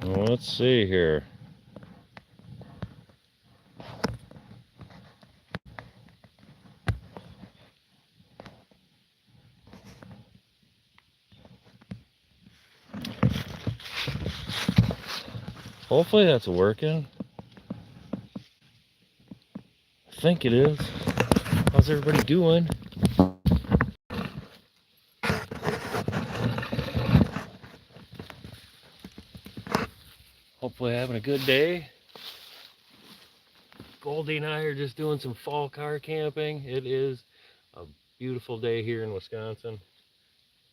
Well, let's see here. Hopefully that's working. I think it is. How's everybody doing? Hopefully having a good day. Goldie and I are just doing some fall car camping. It is a beautiful day here in Wisconsin.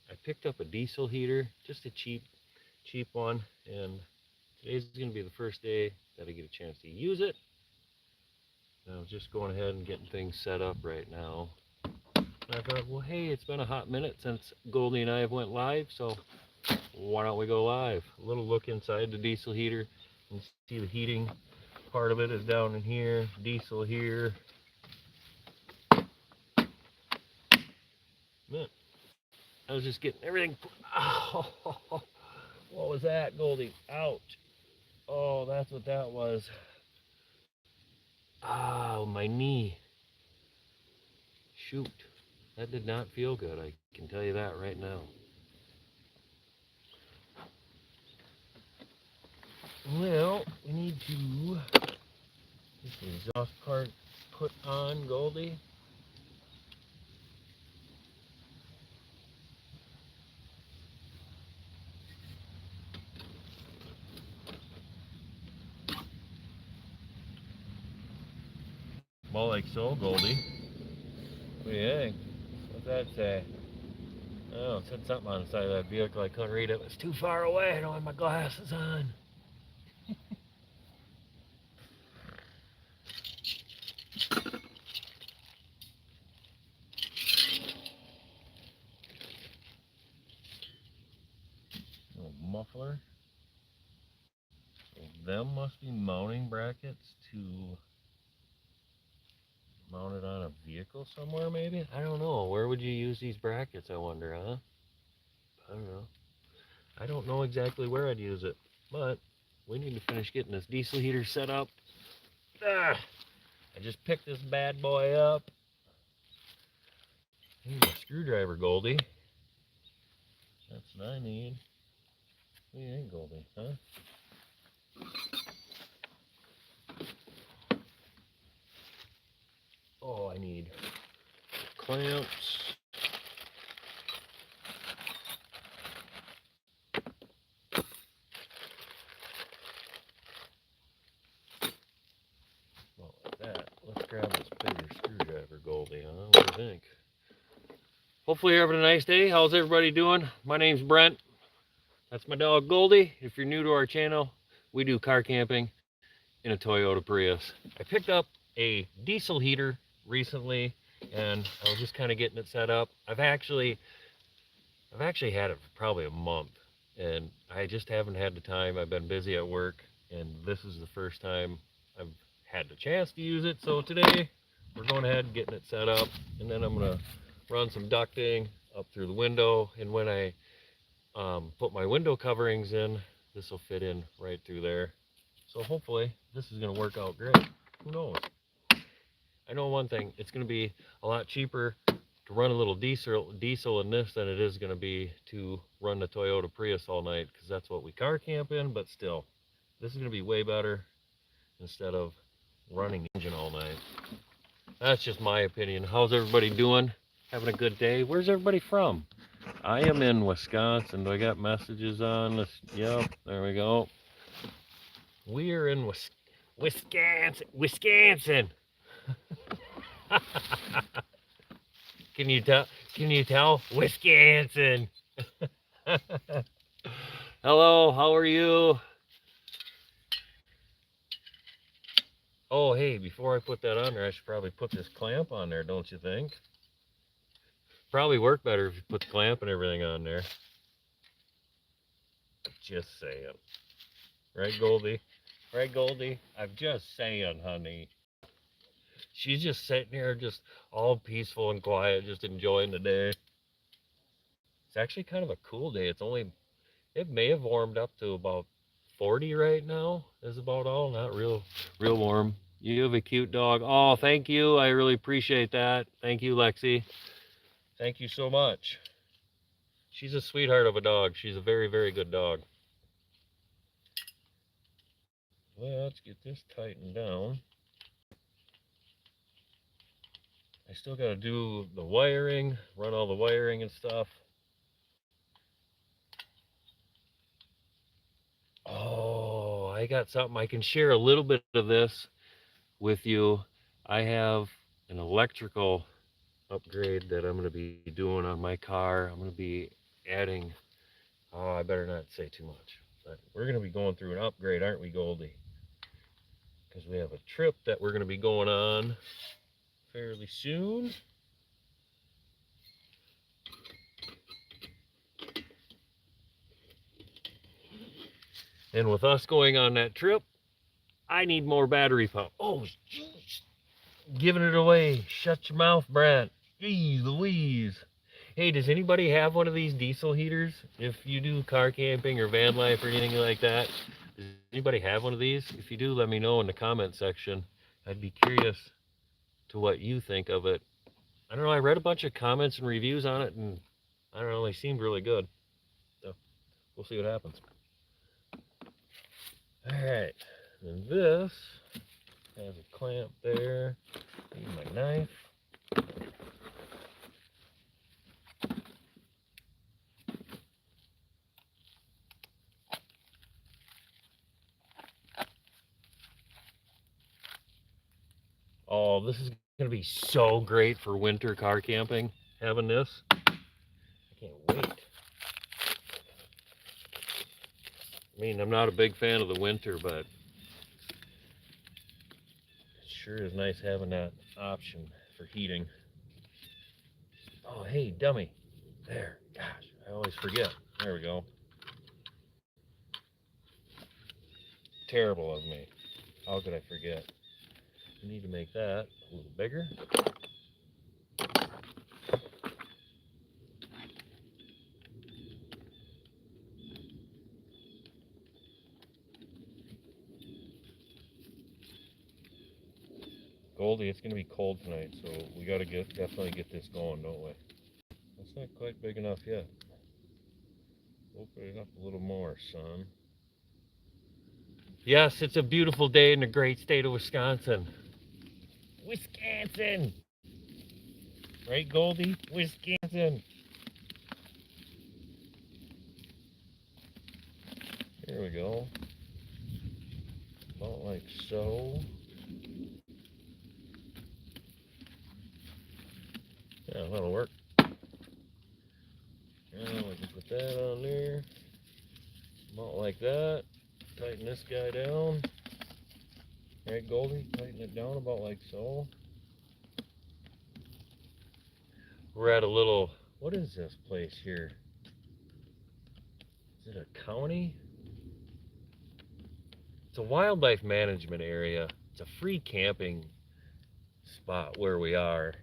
I picked up a diesel heater, just a cheap one, and today's going to be the first day that I get a chance to use it. And I'm just going ahead and getting things set up right now. And I thought, well, hey, it's been a hot minute since Goldie and I have went live, so why don't we go live? A little look inside the diesel heater. You can see the heating part of it is down in here, diesel here. Man, I was just getting everything. Oh, what was that, Goldie? Ouch. Oh, that's what that was. Oh, my knee. Shoot. That did not feel good. I can tell you that right now. Well, we need to get the exhaust part put on, Goldie. More like so, Goldie. What do you think? What's that say? Oh, it said something on the side of that vehicle. I couldn't read it. It's too far away. I don't have my glasses on. Little muffler. So them must be mounting brackets to mount it on a vehicle somewhere, maybe? I don't know. Where would you use these brackets, I wonder, huh? I don't know. I don't know exactly where I'd use it, but we need to finish getting this diesel heater set up. Ah, I just picked this bad boy up. I need a screwdriver, Goldie. That's what I need. What do you think, Goldie, huh? Oh, I need clamps. Well, like that. Let's grab this bigger screwdriver, Goldie, huh? What do you think? Hopefully you're having a nice day. How's everybody doing? My name's Brent. That's my dog, Goldie. If you're new to our channel, we do car camping in a Toyota Prius. I picked up a diesel heater recently, and I was just kind of getting it set up. I've actually had it for probably a month, and I just haven't had the time. I've been busy at work, and this is the first time I've had the chance to use it. So today we're going ahead and getting it set up, and then I'm gonna run some ducting up through the window, and when I put my window coverings in, this will fit in right through there. So hopefully this is going to work out great. Who knows? I know one thing, it's going to be a lot cheaper to run a little diesel in this than it is going to be to run the Toyota Prius all night, because that's what we car camp in. But still, this is going to be way better instead of running the engine all night. That's just my opinion. How's everybody doing? Having a good day? Where's everybody from? I am in Wisconsin. Do I got messages on this? Yep, there we go. We are in Wisconsin. Can you tell? Can you tell? Wisconsin. Hello, how are you? Oh, hey, before I put that on there, I should probably put this clamp on there, don't you think? Probably work better if you put the clamp and everything on there. Just saying. Right, Goldie? Right, Goldie? I'm just saying, honey. She's just sitting here, just all peaceful and quiet, just enjoying the day. It's actually kind of a cool day. It may have warmed up to about 40 right now is about all. Not real warm. You have a cute dog. Oh, thank you. I really appreciate that. Thank you, Lexi. Thank you so much. She's a sweetheart of a dog. She's a very, very good dog. Well, let's get this tightened down. I still got to do the wiring, run all the wiring and stuff. Oh, I got something. I can share a little bit of this with you. I have an electrical upgrade that I'm going to be doing on my car. I'm going to be adding, oh, I better not say too much, but we're going to be going through an upgrade, aren't we, Goldie? Because we have a trip that we're going to be going on fairly soon. And with us going on that trip, I need more battery power. Oh, geez. Giving it away. Shut your mouth, Brent. Jeez Louise. Hey, does anybody have one of these diesel heaters? If you do car camping or van life or anything like that, does anybody have one of these? If you do, let me know in the comment section. I'd be curious to what you think of it. I don't know, I read a bunch of comments and reviews on it, and I don't know, they seemed really good. So, we'll see what happens. Alright, and this has a clamp there. Need my knife. Oh, this is going to be so great for winter car camping, having this. I can't wait. I mean, I'm not a big fan of the winter, but it sure is nice having that option for heating. Oh, hey, dummy. There. Gosh, I always forget. There we go. Terrible of me. How could I forget? We need to make that a little bigger. Goldie, it's gonna be cold tonight, so we gotta definitely get this going, don't we? It's not quite big enough yet. Open it up a little more, son. Yes, it's a beautiful day in the great state of Wisconsin. Wisconsin! Right, Goldie? Wisconsin! There we go. About like so. Yeah, that'll work. Now we can put that on there. About like that. Tighten this guy down. Right, Goldie? Tighten it down about like so. We're at a little, what is this place here? Is it a county? It's a wildlife management area. It's a free camping spot where we are.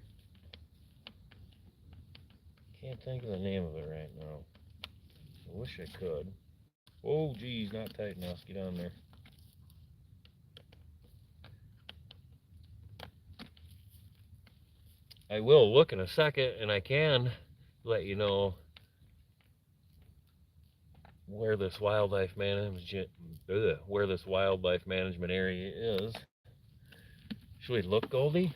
Can't think of the name of it right now. I wish I could. Oh, geez, not tight enough. Get on there. I will look in a second, and I can let you know where this wildlife management area is. Should we look, Goldie?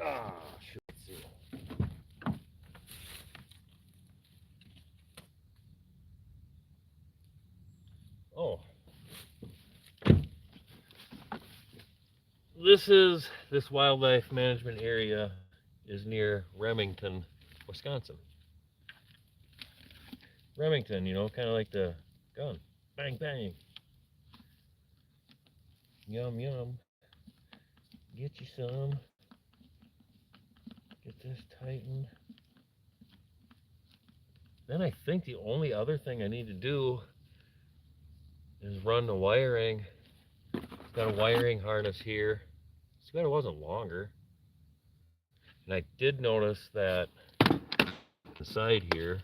Ah, should we see? Oh. This wildlife management area is near Remington, Wisconsin. Remington, you know, kind of like the gun. Bang, bang. Yum, yum. Get you some. Get this tightened. Then I think the only other thing I need to do is run the wiring. It's got a wiring harness here. It's glad it wasn't longer. And I did notice that the side here,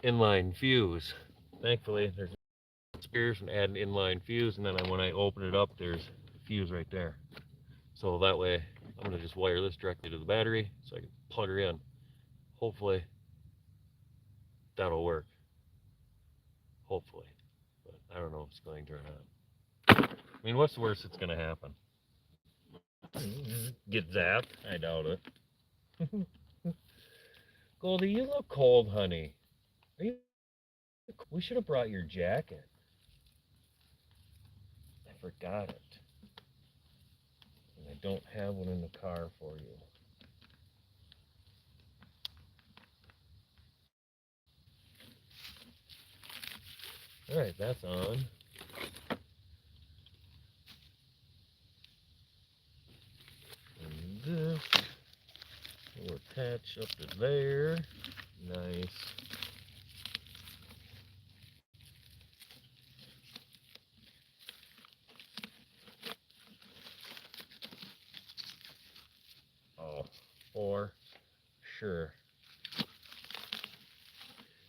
inline fuse. Thankfully, there's spears and add an inline fuse, and then when I open it up, there's a fuse right there. So that way, I'm gonna just wire this directly to the battery so I can plug her in. Hopefully, that'll work. Hopefully, but I don't know if it's going to or not. I mean, what's the worst that's gonna happen? Get zapped? I doubt it. Goldie, you look cold, honey. Are you? We should have brought your jacket. I forgot it. And I don't have one in the car for you. Alright, that's on. And this will attach up to there. Nice. Oh, for sure.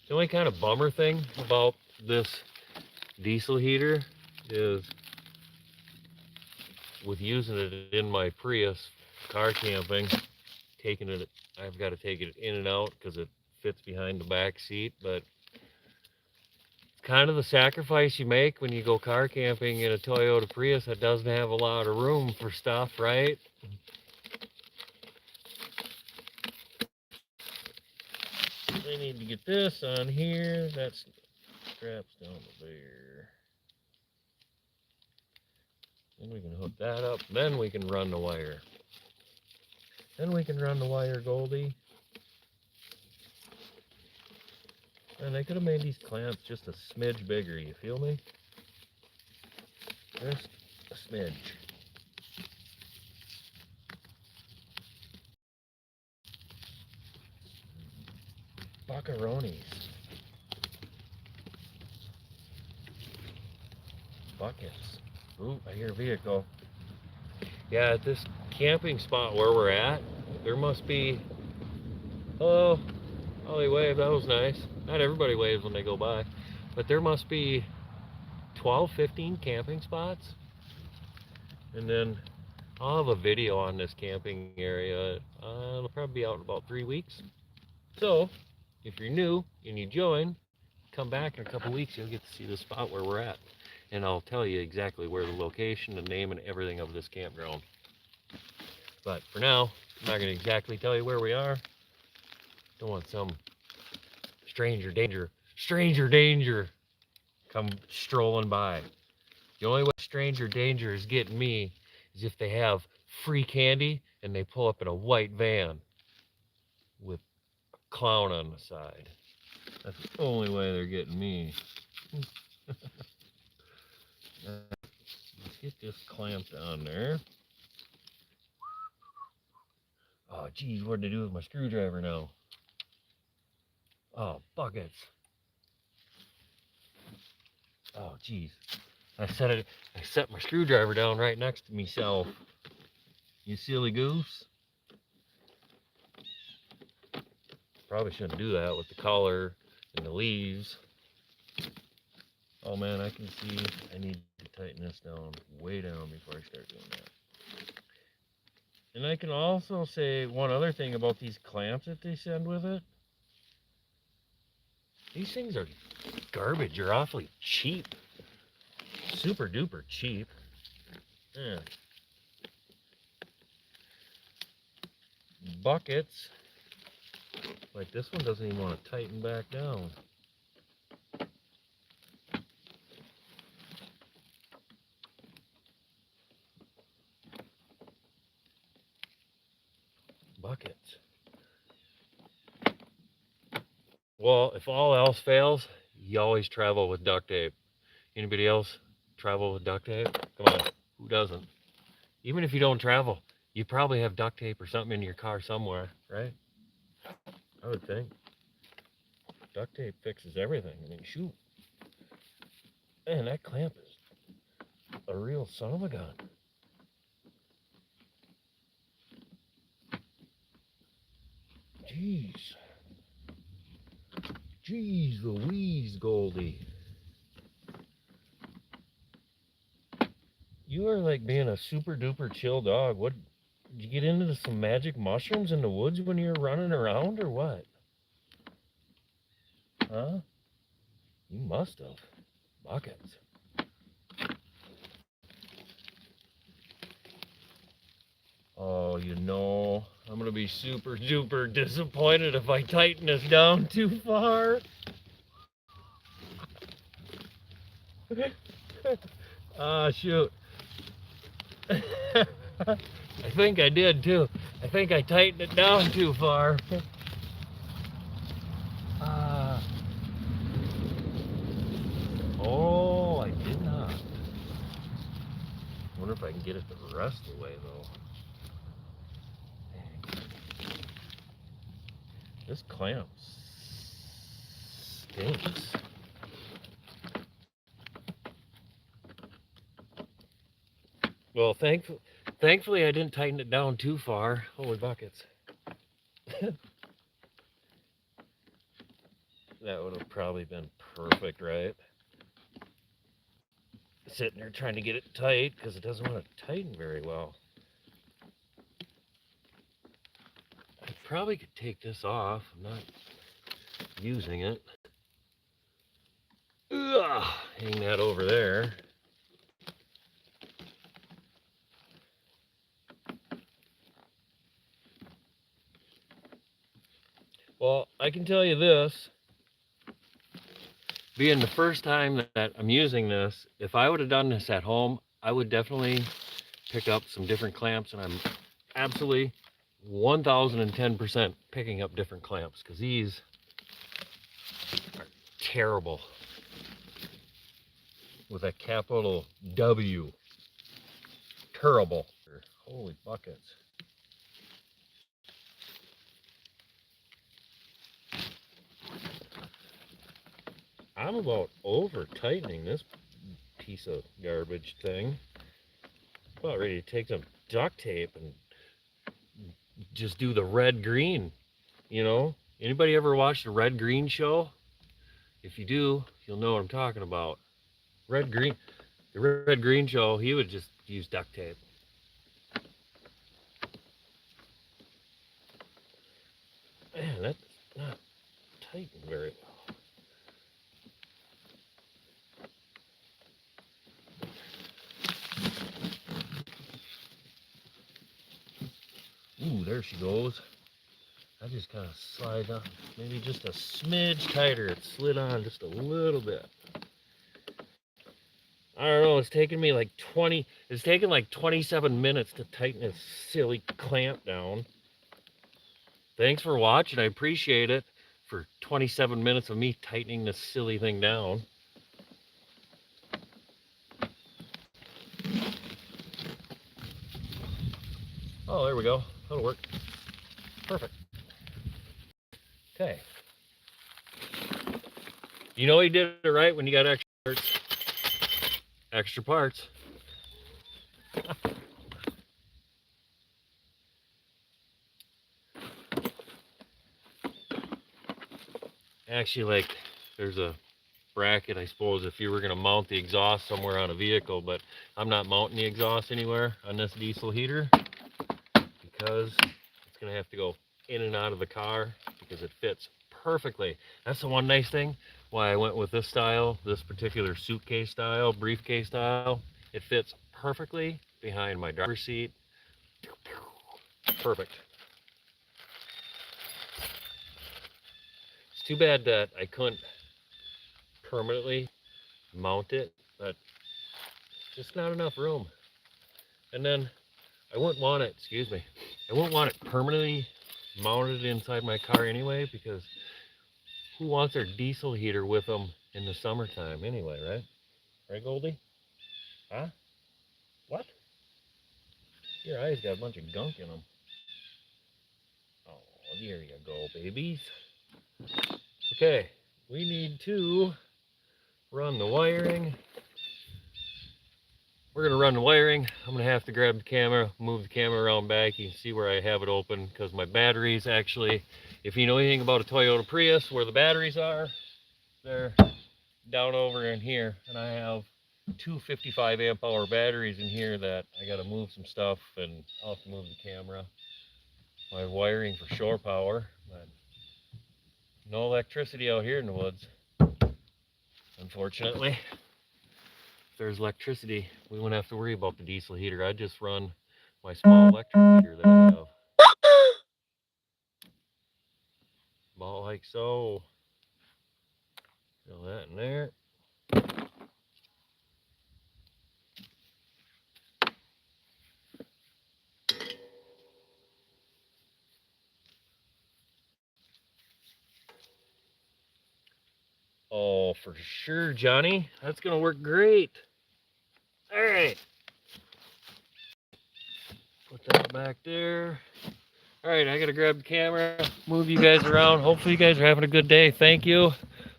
The only kind of bummer thing about this diesel heater is with using it in my Prius car camping, I've got to take it in and out because it fits behind the back seat, but it's kind of the sacrifice you make when you go car camping in a Toyota Prius that doesn't have a lot of room for stuff, right? I need to get this on here. That straps down to there. Then we can hook that up. Then we can run the wire. Goldie. And they could have made these clamps just a smidge bigger, you feel me? Just a smidge. Buckaroonies. Buckets. Ooh, I hear a vehicle. Yeah, at this camping spot where we're at, there must be... Hello. Oh, they waved. That was nice. Not everybody waves when they go by. But there must be 12, 15 camping spots. And then I'll have a video on this camping area. It'll probably be out in about 3 weeks. So, if you're new and you join, come back in a couple weeks, you'll get to see the spot where we're at. And I'll tell you exactly where the location, the name, and everything of this campground. But for now, I'm not going to exactly tell you where we are. Don't want some stranger danger come strolling by. The only way stranger danger is getting me is if they have free candy and they pull up in a white van with a clown on the side. That's the only way they're getting me. Let's get this clamped on there. Oh, geez, what to do with my screwdriver now? Oh, buckets. Oh, geez. I set my screwdriver down right next to myself. You silly goose. Probably shouldn't do that with the collar and the leaves. Oh man, I can see I need to tighten this down way down before I start doing that. And I can also say one other thing about these clamps that they send with it. These things are garbage. They're awfully cheap. Super duper cheap. Yeah. Buckets. Like this one doesn't even want to tighten back down. Buckets. Well, if all else fails, you always travel with duct tape. Anybody else travel with duct tape? Come on, who doesn't? Even if you don't travel, you probably have duct tape or something in your car somewhere, right? I would think. Duct tape fixes everything. I mean, shoot. Man, that clamp is a real son of a gun. Jeez. Jeez Louise, Goldie. You are like being a super duper chill dog. What, did you get into some magic mushrooms in the woods when you were running around or what? Huh? You must have. Buckets. Oh, you know, I'm gonna be super duper disappointed if I tighten this down too far. Ah, shoot. I think I did too. I think I tightened it down too far. Oh, I did not. Wonder if I can get it the rest of the way though. This clamp stinks. Well, thankfully I didn't tighten it down too far. Holy buckets. That would have probably been perfect, right? Sitting there trying to get it tight because it doesn't want to tighten very well. I probably could take this off. I'm not using it. Ugh, hang that over there. Well, I can tell you this. Being the first time that I'm using this, if I would have done this at home, I would definitely pick up some different clamps, and I'm absolutely 1010% picking up different clamps because these are terrible with a capital W. Terrible. Holy buckets. I'm about over tightening this piece of garbage thing. About ready to take some duct tape and just do the red green, you know? Anybody ever watch the red green show? If you do, you'll know what I'm talking about. Red green, the red green show, he would just use duct tape. Man, that's not tightened very well. Ooh, there she goes. I just kind of slide on, maybe just a smidge tighter. It slid on just a little bit. I don't know, it's taken me like 27 minutes to tighten this silly clamp down. Thanks for watching, I appreciate it. For 27 minutes of me tightening this silly thing down. Oh, there we go. That'll work. Perfect. Okay. You know you did it right when you got extra parts. Extra parts. Actually, like, there's a bracket, I suppose, if you were going to mount the exhaust somewhere on a vehicle, but I'm not mounting the exhaust anywhere on this diesel heater because it's going to have to go in and out of the car because it fits perfectly. That's the one nice thing why I went with this style, this particular suitcase style, briefcase style. It fits perfectly behind my driver's seat. Perfect. It's too bad that I couldn't permanently mount it, but just not enough room. And then I wouldn't want it, I wouldn't want it permanently mounted inside my car anyway, because who wants their diesel heater with them in the summertime anyway, right? Right, Goldie? Huh? What? Your eyes got a bunch of gunk in them. Oh, there you go, babies. Okay, we need to run the wiring. We're gonna run the wiring. I'm gonna have to grab the camera, move the camera around back. You can see where I have it open because my batteries actually If you know anything about a Toyota Prius, where the batteries are, they're down over in here, and I have two 55 amp hour batteries in here that I got to move some stuff, and I'll have to move the camera, my wiring for shore power, but no electricity out here in the woods, unfortunately. If there's electricity, we wouldn't have to worry about the diesel heater. I'd just run my small electric heater that I have. About like so. Fill that in there. Oh, for sure, Johnny. That's going to work great. All right. Put that back there. All right, I got to grab the camera, move you guys around. Hopefully you guys are having a good day. Thank you.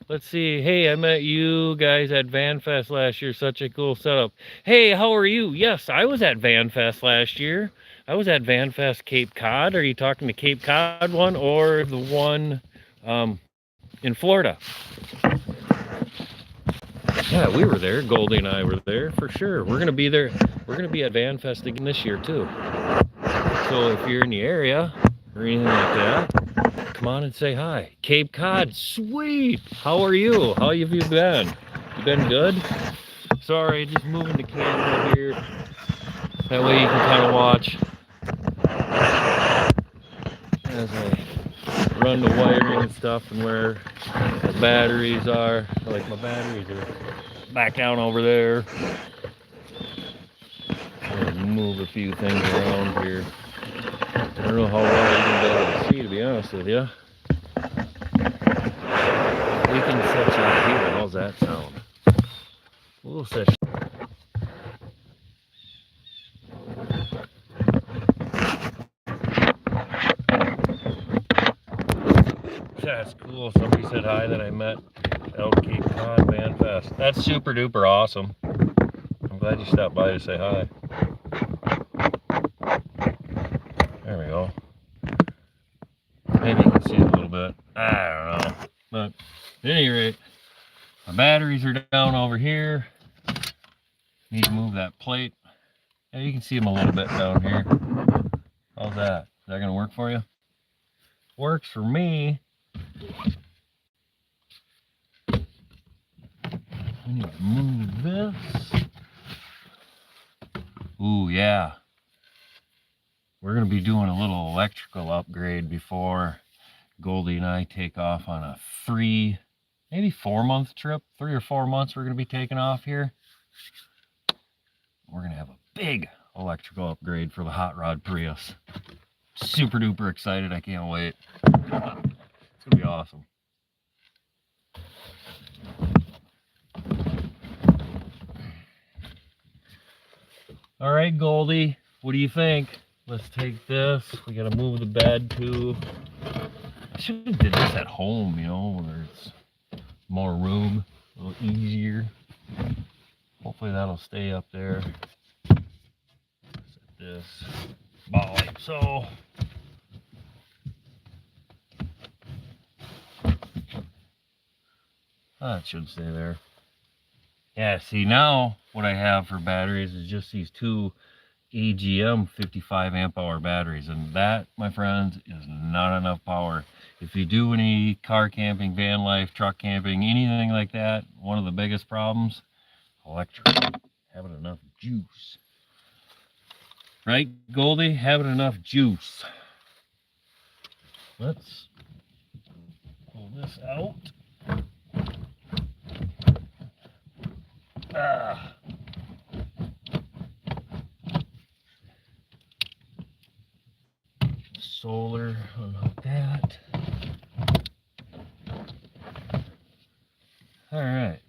Let's see. Hey, I met you guys at VanFest last year. Such a cool setup. Hey, how are you? Yes, I was at VanFest last year. I was at VanFest Cape Cod. Are you talking the Cape Cod one or the one in Florida? Yeah, we were there. Goldie and I were there for sure. We're gonna be there. We're gonna be at VanFest again this year too. So if you're in the area or anything like that, come on and say hi. Cape Cod, sweet. How are you? How have you been? You been good? Sorry, just moving the camera here. That way you can kind of watch as I run the wiring and stuff and where the batteries are. Like my batteries are back down over there. Move a few things around here. I don't know how well you're going to be able to see, to be honest with you. We can set you up here. How's that sound? We'll set you. That's cool. Somebody said hi that I met out Cape Cod VanFest. That's super duper awesome. I'm glad you stopped by to say hi. There we go. Maybe you can see it a little bit. I don't know. But at any rate, my batteries are down over here. Need to move that plate. Yeah, you can see them a little bit down here. How's that? Is that gonna work for you? Works for me. I need to move this. Ooh, yeah. We're gonna be doing a little electrical upgrade before Goldie and I take off on a 3, maybe 4-month trip. 3 or 4 months we're gonna be taking off here. We're gonna have a big electrical upgrade for the hot rod Prius. Super duper excited. I can't wait. It's gonna be awesome. All right, Goldie, what do you think? Let's take this. We gotta move the bed too. I should have did this at home, you know, where it's more room, a little easier. Hopefully that'll stay up there. Set this about like so. That should stay there. Yeah, see now what I have for batteries is just these two AGM 55 amp hour batteries, and that, my friends, is not enough power. If you do any car camping, van life, truck camping, anything like that, one of the biggest problems, electric. Having enough juice. Right, Goldie? Having enough juice. Let's pull this out. Solar, unhook that. All right.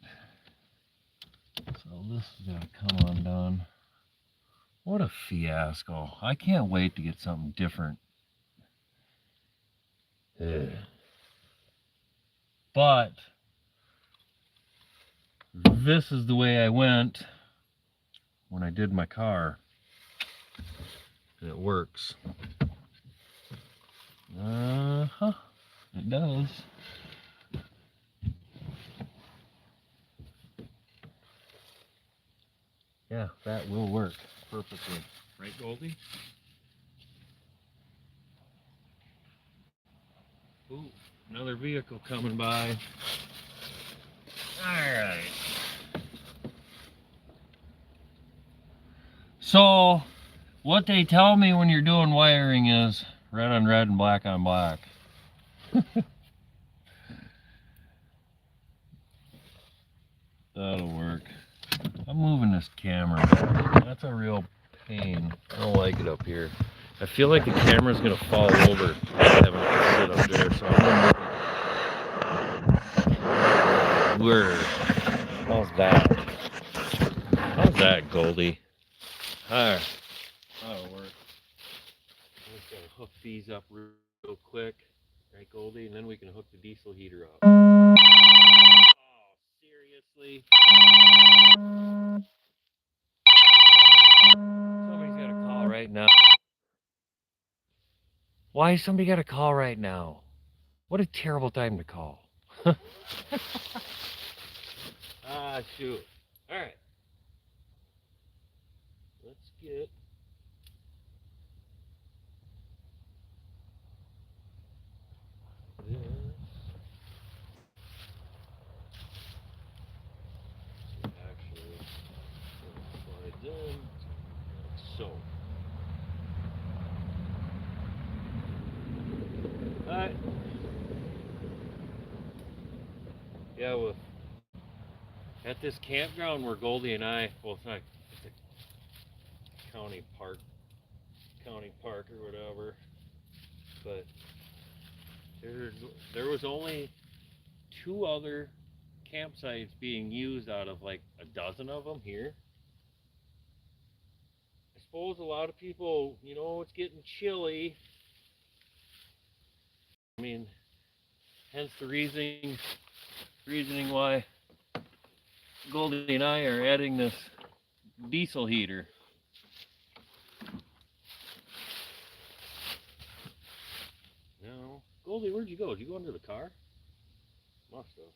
So this is gonna come undone. What a fiasco. I can't wait to get something different. But this is the way I went when I did my car. It works. It does. Yeah, that will work perfectly. Right, Goldie? Ooh, another vehicle coming by. Alright. So, what they tell me when you're doing wiring is red on red and black on black. That'll work. I'm moving this camera. That's a real pain. I don't like it up here. I feel like the camera's gonna fall over having it sit up there, so I'm gonna move it. Word. How's that? How's that, Goldie? Alright. That'll work. I'm just gonna hook these up real quick. Right, Goldie? And then we can hook the diesel heater up. Oh, seriously? Somebody's got a call right now. Why somebody got a call right now? What a terrible time to call. Shoot. Alright. Let's get this. Actually, slides in. Like so. Alright. Yeah, well, at this campground where Goldie and I, well, it's not, it's a county park or whatever, but there was only 2 other campsites being used out of like a dozen of them here. I suppose a lot of people, it's getting chilly. I mean, hence the reasoning why Goldie and I are adding this diesel heater. No, Goldie, where'd you go? Did you go into the car? Must have.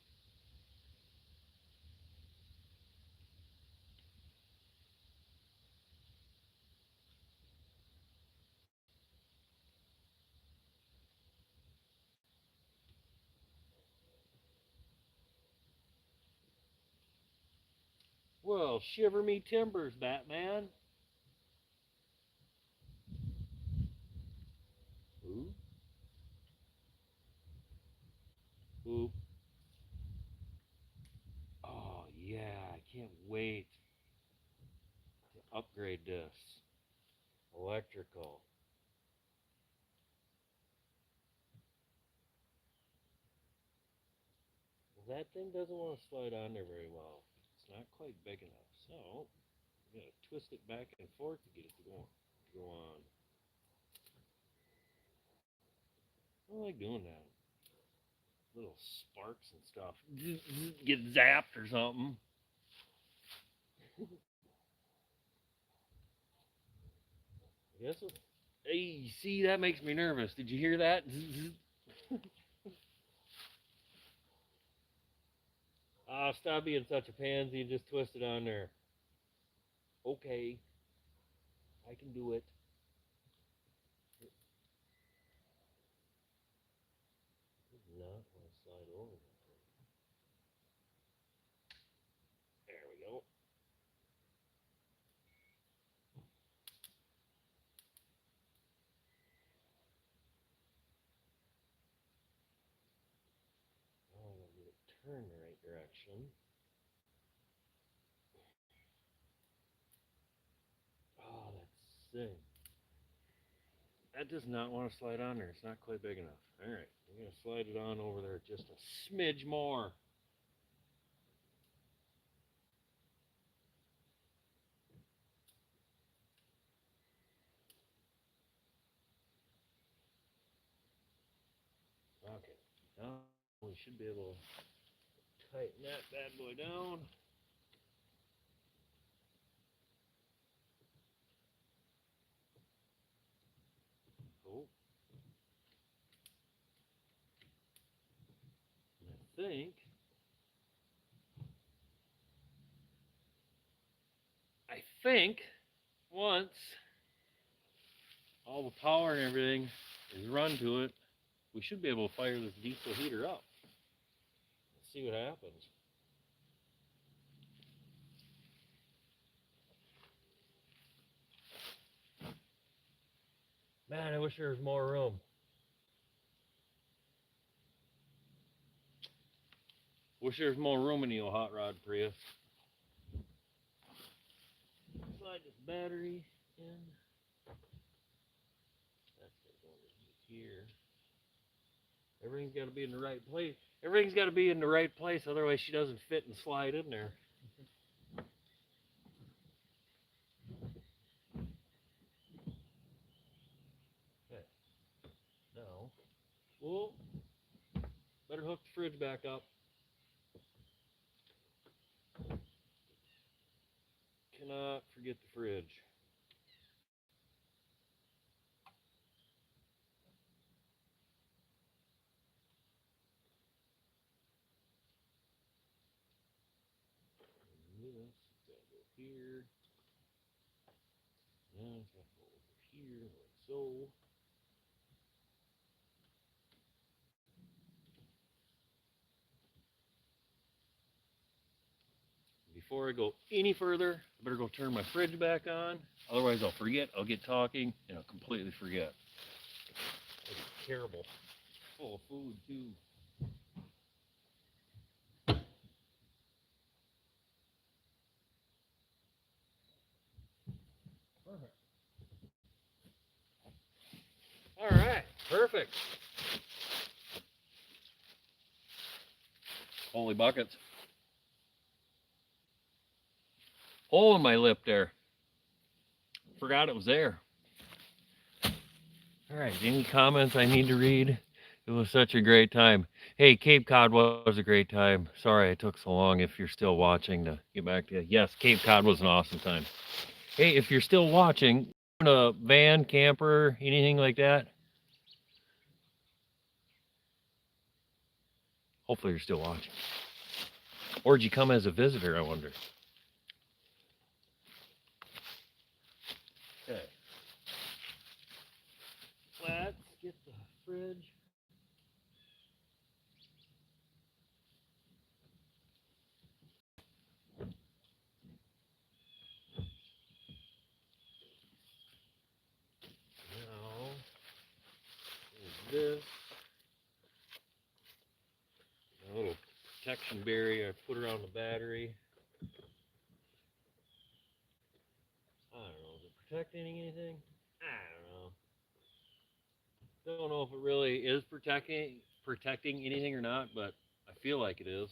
Well, shiver me timbers, Batman. Ooh. Ooh. Oh, yeah, I can't wait to upgrade this. Electrical. That thing doesn't want to slide on there very well. It's not quite big enough, so you gotta twist it back and forth to get it to go on. I like doing that. Little sparks and stuff. Get zapped or something. I guess it, hey, see, that makes me nervous. Did you hear that? Ah, stop being such a pansy and just twist it on there. Okay, I can do it. Not want to slide over that thing. There we go. Now I gotta get it turned the right direction. Oh, that's sick. That does not want to slide on there. It's not quite big enough. All right, I'm gonna slide it on over there just a smidge more. Okay, now we should be able to tighten that bad boy down. Oh, think once all the power and everything is run to it, we should be able to fire this diesel heater up. Let's see what happens. Man, I wish there was more room. Wish there was more room in the old hot rod Prius. Slide this battery in. That's going here. Everything's got to be in the right place. Everything's got to be in the right place, otherwise she doesn't fit and slide in there. Okay. Now, well, better hook the fridge back up. Cannot forget the fridge. This gotta go here. Now it's gotta go over here, like so. Before I go any further, I better go turn my fridge back on. Otherwise I'll forget, I'll get talking, and I'll completely forget. It's terrible. Full of food too. All right, perfect. Holy buckets. Hole in my lip there. Forgot it was there. All right, any comments I need to read? It was such a great time. Hey, Cape Cod was a great time. Sorry it took so long if you're still watching to get back to you. Yes, Cape Cod was an awesome time. Hey, if you're still watching, a van, camper, anything like that? Hopefully you're still watching. Or did you come as a visitor, I wonder? Okay. Let's get the fridge. Now, this. A little protection barrier I put around the battery. I don't know, is it protecting anything? I don't know if it really is protecting anything or not, but I feel like it is.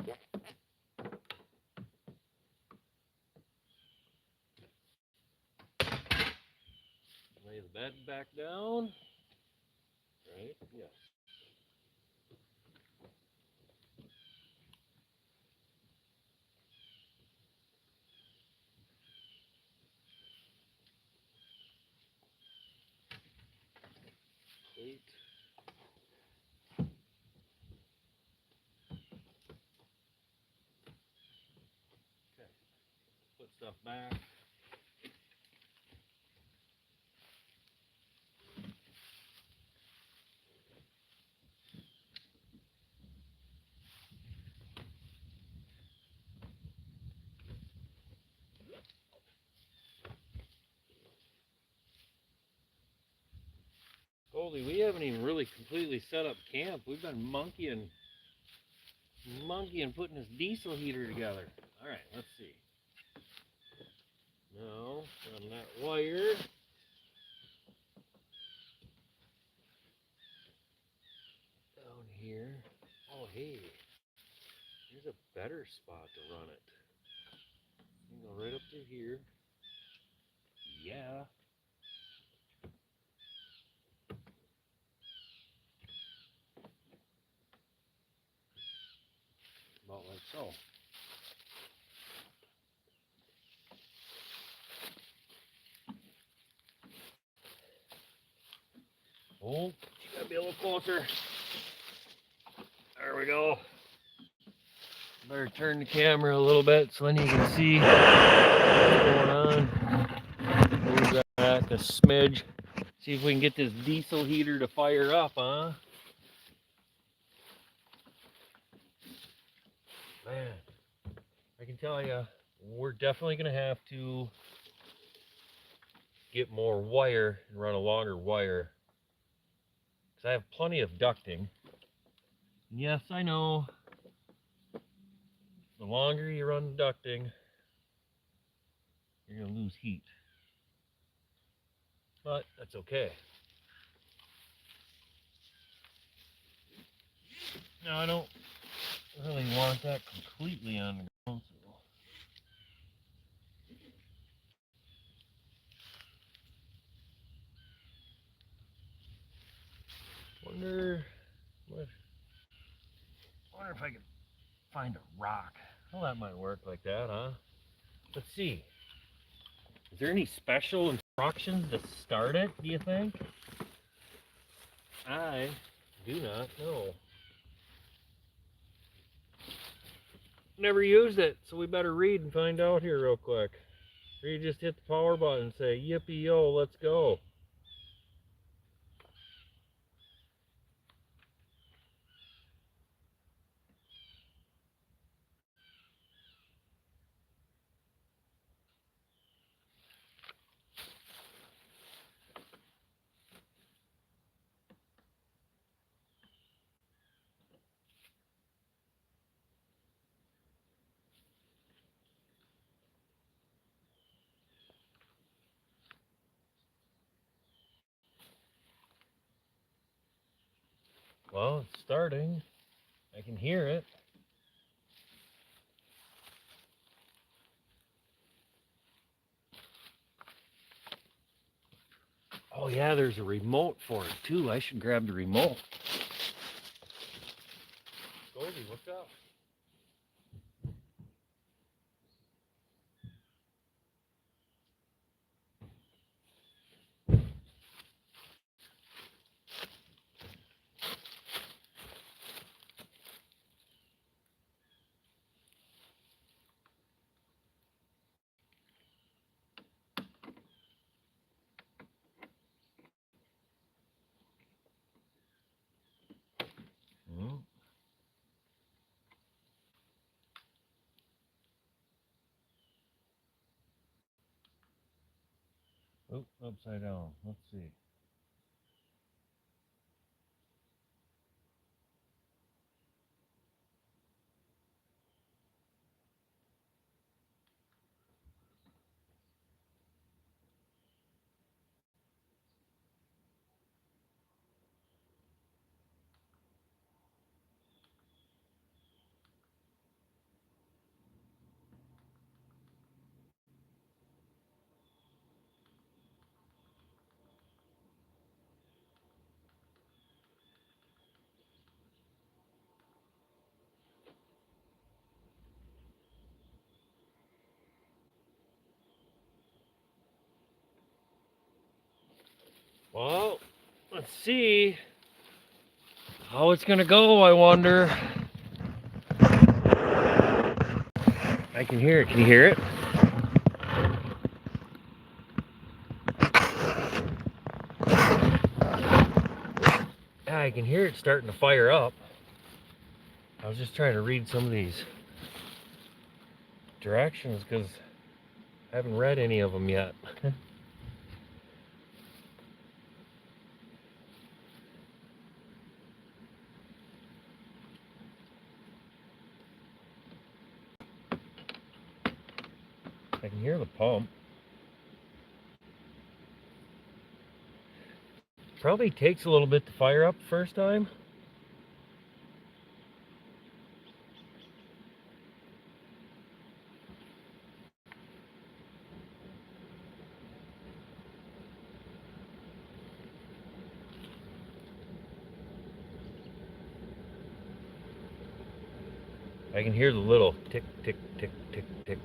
Okay. Lay the bed back down. Right? Yes. Eight. Okay. Put stuff back. Goldie, we haven't even really completely set up camp. We've been monkeying putting this diesel heater together. All right, let's see. Now, on that wire. Down here. Oh, hey. Here's a better spot to run it. You can go right up through here. Yeah. About like so. Oh, you gotta be a little closer. There we go. Better turn the camera a little bit so then you can see what's going on. Move that back a smidge. See if we can get this diesel heater to fire up, huh? Man, I can tell you, we're definitely going to have to get more wire and run a longer wire. Because I have plenty of ducting. Yes, I know. The longer you run ducting, you're going to lose heat. But that's okay. Now, I don't really want that completely on the ground. Wonder if I can find a rock. Well, that might work like that, huh? Let's see. Is there any special instructions to start it, do you think? I do not know. Never used it, so we better read and find out here real quick. Or you just hit the power button and say, yippee yo, let's go. Well, it's starting. I can hear it. Oh yeah, there's a remote for it too. I should grab the remote. Goldie, what's up? Oh, upside down. Let's see. Well, let's see how it's gonna go, I wonder. I can hear it. Can you hear it? Yeah, I can hear it starting to fire up. I was just trying to read some of these directions because I haven't read any of them yet. I can hear the pump. Probably takes a little bit to fire up the first time. I can hear the little tick, tick, tick, tick, tick.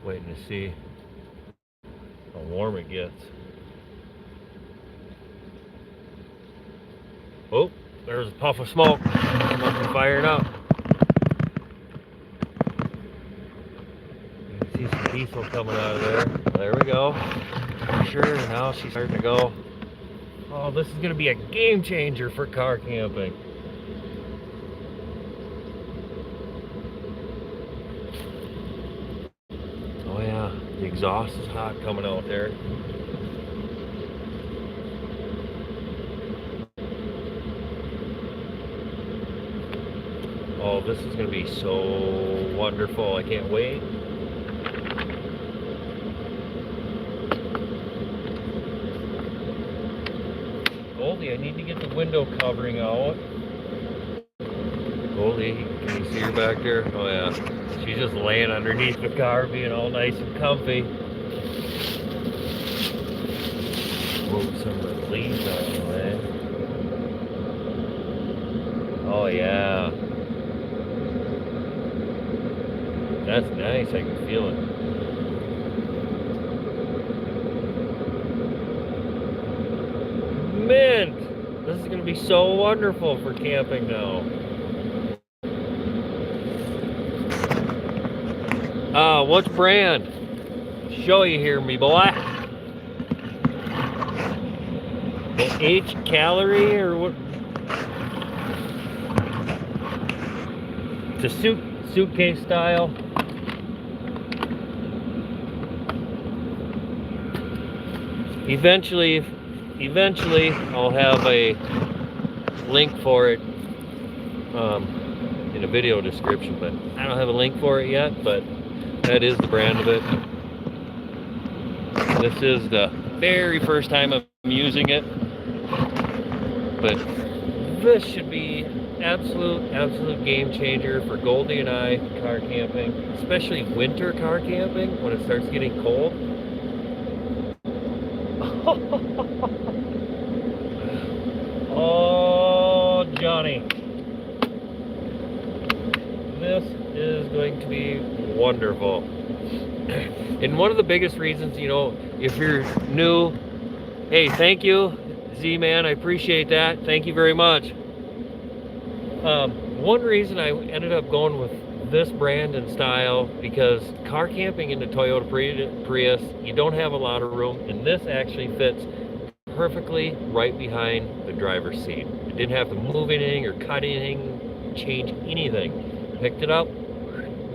Waiting to see how warm it gets. Oh, there's a puff of smoke. It must be firing up. You can see some diesel coming out of there. There we go. Sure, now she's starting to go. Oh, this is going to be a game changer for car camping. Oh yeah, the exhaust is hot coming out there. Oh, this is going to be so wonderful. I can't wait. Goldie, I need to get the window covering out. Goldie, can you see her back there? Oh yeah, she's just laying underneath the car being all nice and comfy. Move some of the leaves out of the way. Oh yeah. That's nice, I can feel it. Mint! This is going to be so wonderful for camping now. What's brand? Show you here, me boy. The H calorie or what? It's a suitcase style. Eventually I'll have a link for it in a video description, but I don't have a link for it yet, but that is the brand of it. This is the very first time I'm using it, but this should be absolute game changer for Goldie and I car camping, especially winter car camping when it starts getting cold. Oh, Johnny. This is going to be wonderful. And one of the biggest reasons, you know, if you're new, hey, thank you, Z-Man, I appreciate that. Thank you very much. One reason I ended up going with this brand and style, because car camping in the Toyota Prius, you don't have a lot of room, and this actually fits perfectly right behind the driver's seat. It didn't have to move anything or cut anything, change anything. Picked it up,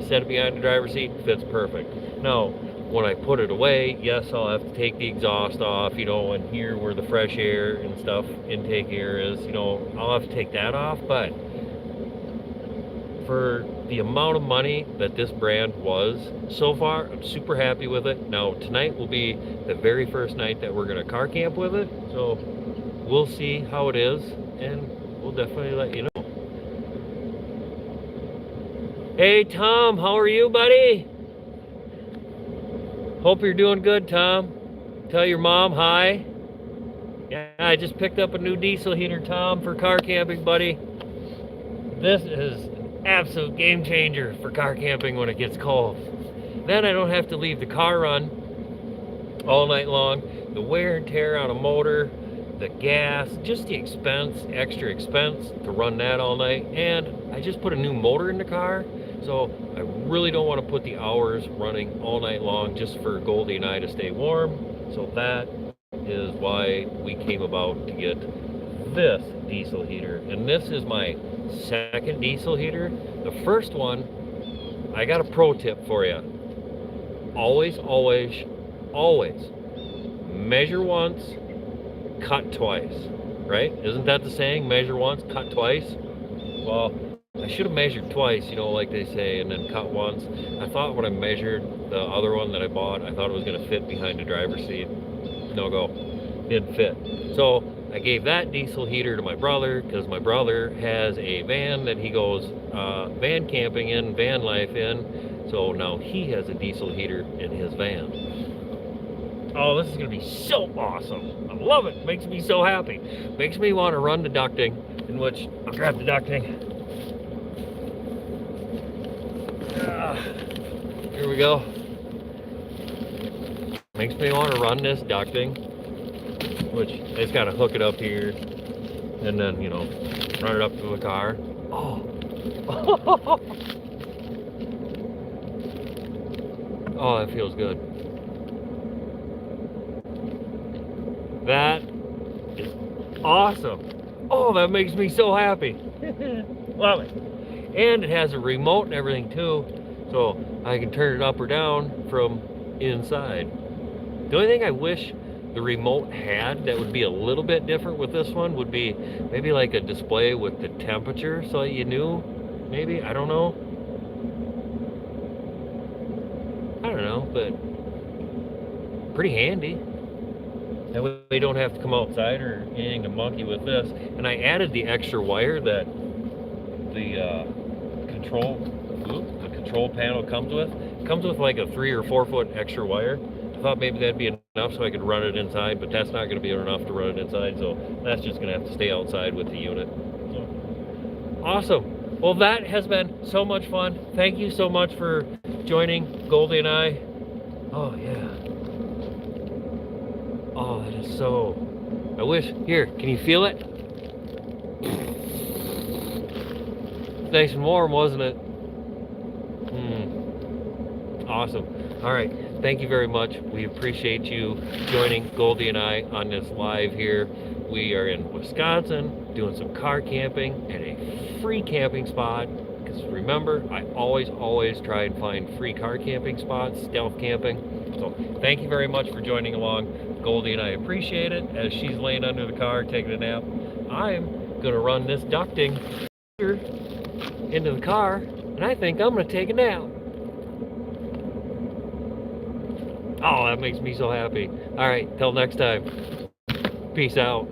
set it behind the driver's seat, fits perfect. Now, when I put it away, yes, I'll have to take the exhaust off, you know, and here where the fresh air and stuff, intake air is, you know, I'll have to take that off, but for the amount of money that this brand was so far, I'm super happy with it. Now, tonight will be the very first night that we're going to car camp with it, so we'll see how it is, and we'll definitely let you know. Hey, Tom, how are you, buddy? Hope you're doing good, Tom. Tell your mom hi. Yeah, I just picked up a new diesel heater, Tom, for car camping, buddy. This is absolute game changer for car camping when it gets cold. Then I don't have to leave the car run all night long. The wear and tear on a motor, the gas, just the expense, extra expense to run that all night. And I just put a new motor in the car, so I really don't want to put the hours running all night long just for Goldie and I to stay warm. So that is why we came about to get this diesel heater. And this is my second diesel heater. The first one, I got a pro tip for you. Always measure once, cut twice, right? Isn't that the saying? Measure once, cut twice. Well, I should have measured twice, you know, like they say, and then cut once. I thought when I measured the other one that I bought, I thought it was going to fit behind the driver's seat. No go, didn't fit. So I gave that diesel heater to my brother, because my brother has a van that he goes van camping in, van life in. So now he has a diesel heater in his van. Oh, this is going to be so awesome. I love it. Makes me so happy. Makes me want to run the ducting, in which I'll grab the ducting. Here we go. Makes me want to run this ducting, which I just got to hook it up here and then, you know, run it up to the car. Oh. Oh, that feels good. That is awesome. Oh, that makes me so happy. Love it. And it has a remote and everything too, so I can turn it up or down from inside. The only thing I wish the remote had that would be a little bit different with this one would be maybe like a display with the temperature so that you knew, maybe, I don't know. But pretty handy. That way you don't have to come outside or anything to monkey with this. And I added the extra wire that the control panel comes with. It comes with like a 3 or 4 foot extra wire. I thought maybe that'd be enough so I could run it inside, but that's not going to be enough to run it inside, so that's just going to have to stay outside with the unit. So, awesome. Well, that has been so much fun. Thank you so much for joining Goldie and I. Oh, yeah. Oh, that is so... I wish... Here, can you feel it? Nice and warm, wasn't it? Awesome. All right. Thank you very much. We appreciate you joining Goldie and I on this live here. We are in Wisconsin doing some car camping at a free camping spot. Because remember, I always try and find free car camping spots, stealth camping. So thank you very much for joining along. Goldie and I appreciate it. As she's laying under the car taking a nap, I'm going to run this ducting into the car, and I think I'm going to take a nap. Oh, that makes me so happy. All right, till next time. Peace out.